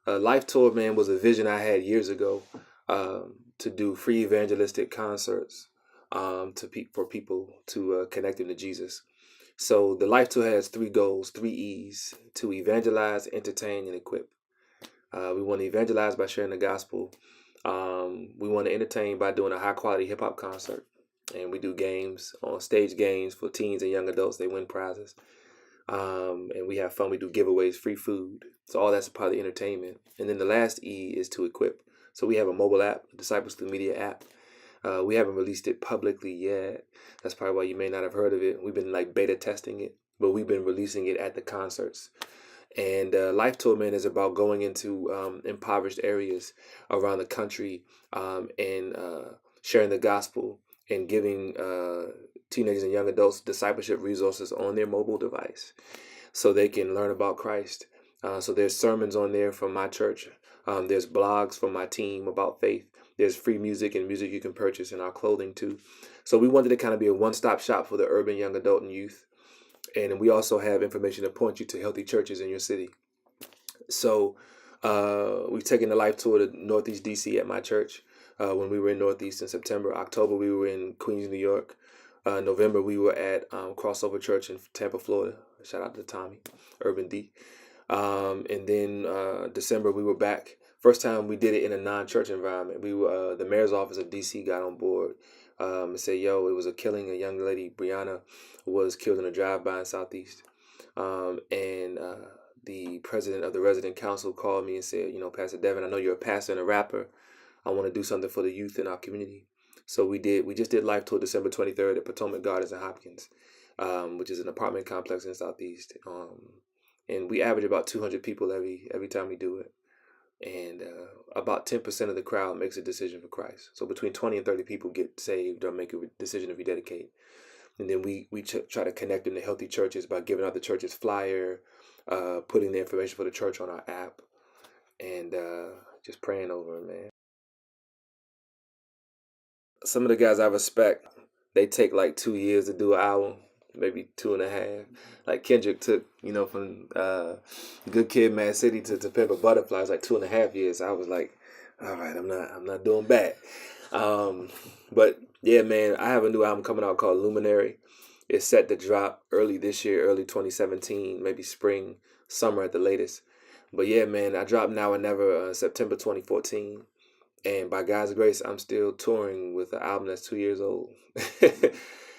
Life Tour, man, was a vision I had years ago, to do free evangelistic concerts, for people to connect them to Jesus. So the Life Tour has three goals, three E's: to evangelize, entertain, and equip. We want to evangelize by sharing the gospel. We want to entertain by doing a high quality hip hop concert. And we do games, on stage games for teens and young adults. They win prizes. And we have fun. We do giveaways, free food. So all that's a part of the entertainment. And then the last E is to equip. So we have a mobile app, Disciples Through Media app. We haven't released it publicly yet. That's probably why you may not have heard of it. We've been like beta testing it, but we've been releasing it at the concerts. And Life Tour, man, is about going into impoverished areas around the country, and sharing the gospel and giving teenagers and young adults discipleship resources on their mobile device so they can learn about Christ. So there's sermons on there from my church. There's blogs from my team about faith. There's free music and music you can purchase in our clothing too. So we wanted to kind of be a one-stop shop for the urban young adult and youth. And we also have information to point you to healthy churches in your city. So we've taken the Life Tour to Northeast DC at my church. When we were in Northeast in September. October, we were in Queens, New York. November, we were at Crossover Church in Tampa, Florida. Shout out to Tommy, Urban D. And then December, we were back. First time we did it in a non-church environment. We were the mayor's office of DC got on board and said, "Yo, it was a killing. A young lady, Brianna, was killed in a drive-by in Southeast." And the president of the resident council called me and said, "Pastor Devin, I know you're a pastor and a rapper. I want to do something for the youth in our community." So we did. We just did Life Tour December 23rd at Potomac Gardens in Hopkins, which is an apartment complex in Southeast. And we average about 200 people every time we do it. And about 10% of the crowd makes a decision for Christ. So between 20 and 30 people get saved or make a decision to rededicate. And then we try to connect them to healthy churches by giving out the church's flyer, putting the information for the church on our app, and just praying over them, man. Some of the guys I respect, they take like 2 years to do an album, maybe 2.5. Like Kendrick took, from Good Kid, Mad City to Pimp a Butterfly, it's like 2.5 years. I was like, all right, I'm not doing bad. But yeah, man, I have a new album coming out called Luminary. It's set to drop early this year, early 2017, maybe spring, summer at the latest. But yeah, man, I dropped Now or Never September 2014. And by God's grace, I'm still touring with an album that's 2 years old.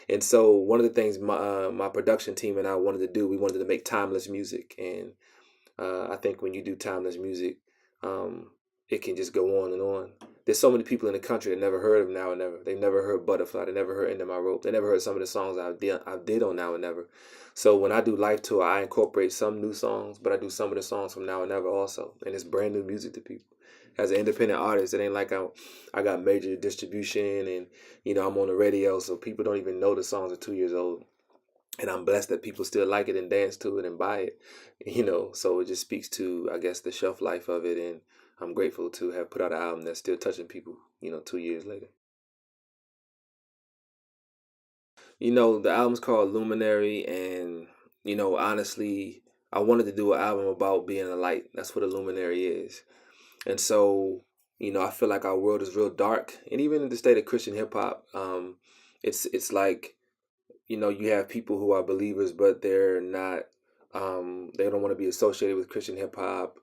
And so one of the things my production team and I wanted to do, we wanted to make timeless music. And I think when you do timeless music, it can just go on and on. There's so many people in the country that never heard of Now or Never. They've never heard Butterfly. They never heard End of My Rope. They never heard some of the songs I did on Now or Never. So when I do Life Tour, I incorporate some new songs, but I do some of the songs from Now or Never also. And it's brand new music to people. As an independent artist, it ain't like I got major distribution and, I'm on the radio, so people don't even know the songs are 2 years old. And I'm blessed that people still like it and dance to it and buy it, so it just speaks to, I guess, the shelf life of it. And I'm grateful to have put out an album that's still touching people, 2 years later. The album's called Luminary, and, honestly, I wanted to do an album about being a light. That's what a luminary is. And so, I feel like our world is real dark. And even in the state of Christian hip hop, it's like, you have people who are believers, but they're not, they don't want to be associated with Christian hip hop,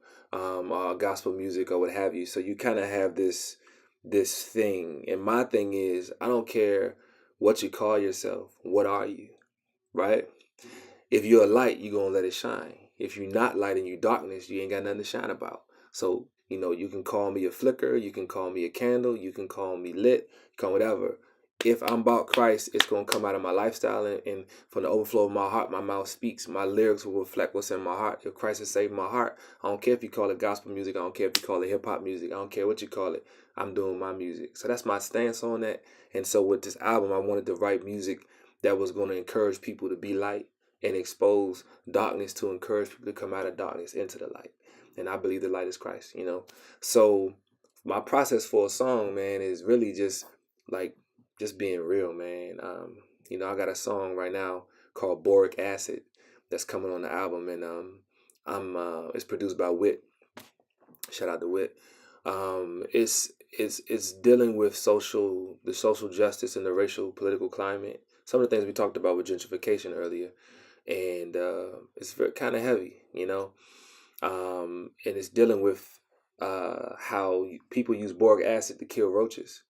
gospel music or what have you. So you kind of have this thing. And my thing is, I don't care what you call yourself. What are you? Right? If you're a light, you're going to let it shine. If you're not light and you darkness, you ain't got nothing to shine about. So, you can call me a flicker, you can call me a candle, you can call me lit, call whatever. If I'm about Christ, it's going to come out of my lifestyle, and from the overflow of my heart, my mouth speaks. My lyrics will reflect what's in my heart. If Christ has saved my heart, I don't care if you call it gospel music. I don't care if you call it hip-hop music. I don't care what you call it. I'm doing my music. So that's my stance on that. And so with this album, I wanted to write music that was going to encourage people to be light and expose darkness, to encourage people to come out of darkness into the light. And I believe the light is Christ, So my process for a song, man, is really just being real, man. I got a song right now called Boric Acid that's coming on the album, and it's produced by Wit. Shout out to Wit. It's dealing with the social justice and the racial political climate. Some of the things we talked about with gentrification earlier, and it's very kind of heavy, you know. And it's dealing with how people use boric acid to kill roaches.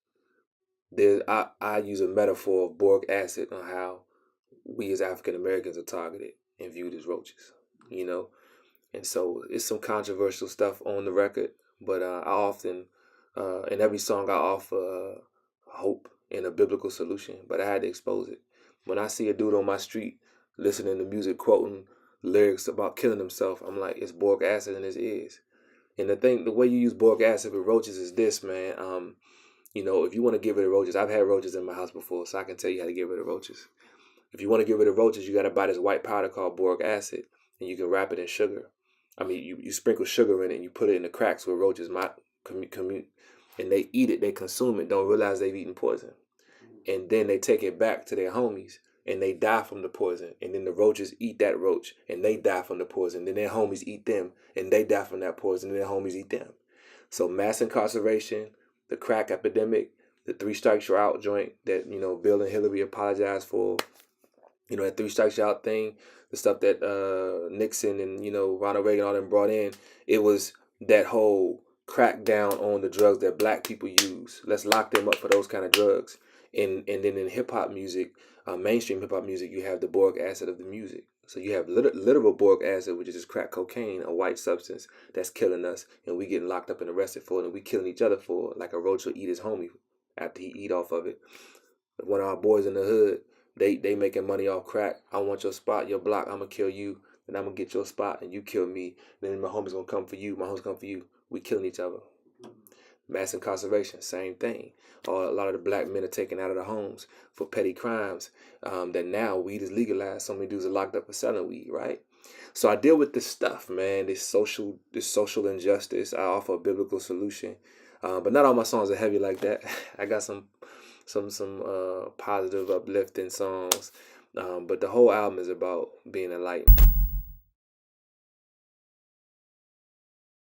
I use a metaphor of boric acid on how we as African Americans are targeted and viewed as roaches, you know. And so it's some controversial stuff on the record, but I often, in every song, I offer hope and a biblical solution. But I had to expose it. When I see a dude on my street listening to music, quoting lyrics about killing himself, I'm like, it's boric acid in his ears. And the way you use boric acid with roaches is this, man. If you want to get rid of roaches, I've had roaches in my house before, so I can tell you how to get rid of roaches. If you want to get rid of roaches, you got to buy this white powder called boric acid, and you can wrap it in sugar. I mean, you sprinkle sugar in it, and you put it in the cracks where roaches might commute, and they eat it, they consume it, don't realize they've eaten poison. And then they take it back to their homies, and they die from the poison. And then the roaches eat that roach, and they die from the poison. Then their homies eat them, and they die from that poison, and their homies eat them. So mass incarceration, the crack epidemic, the 3 strikes you're out joint that, Bill and Hillary apologized for, that 3 strikes you're out thing, the stuff that Nixon and, Ronald Reagan all them brought in, it was that whole crackdown on the drugs that black people use. Let's lock them up for those kind of drugs. And then in hip-hop music, mainstream hip-hop music, you have the boric acid of the music. So you have literal boric acid, which is just crack cocaine, a white substance that's killing us, and we getting locked up and arrested for it, and we killing each other for it, like a roach will eat his homie after he eat off of it. One of our boys in the hood, they making money off crack. I want your spot, your block, I'm going to kill you, and I'm going to get your spot, and you kill me. Then my homie's going to come for you, my homie's come for you. We killing each other. Mass incarceration, same thing. Or a lot of the black men are taken out of the homes for petty crimes. That now weed is legalized. So many dudes are locked up for selling weed, right? So I deal with this stuff, man. This social injustice. I offer a biblical solution, but not all my songs are heavy like that. I got some positive, uplifting songs. But the whole album is about being a light.